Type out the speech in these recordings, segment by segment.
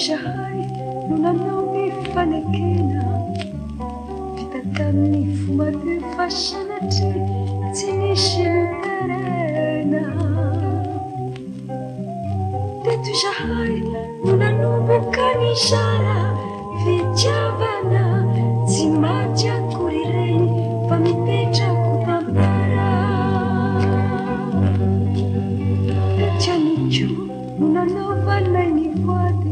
Zahay no nanao ny fanekena vita tamin'ny fomba fa sanatry tsy nisy terena teto zahay no nanomboka ny zara fitiavana tsy maty akory reny fa mipetrako tantara teto aniko no nanaovanay ny voady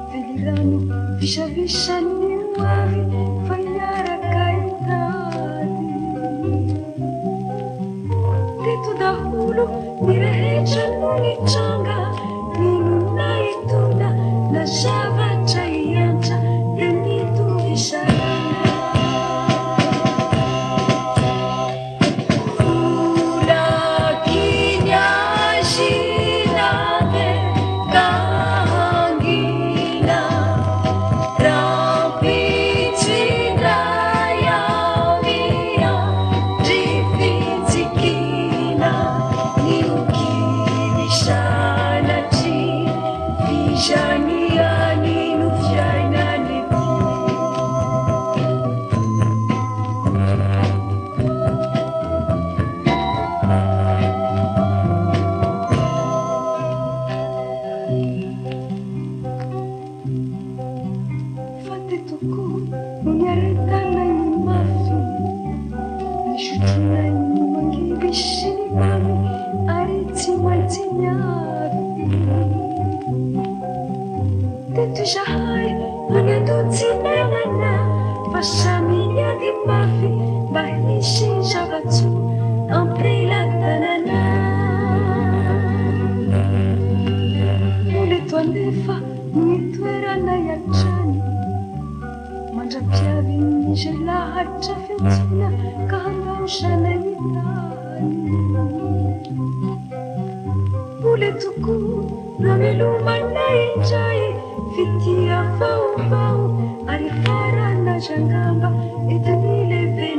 velirano visavisan'ny oavy fa hiaraka hitady teto daholo ny rehetra no nitranga ninona hitona na zavatra hiantra dia nitovizana zahay manadotsinanana fa samia di mafy mba hisy zavatso ampilatanana oleto andefa nitoerana iatrany mandrapiavy nize lahatra fiantsona ka handaosana hitany oletoko namelomana indray fitia vaovao ary farana zangamba etanileve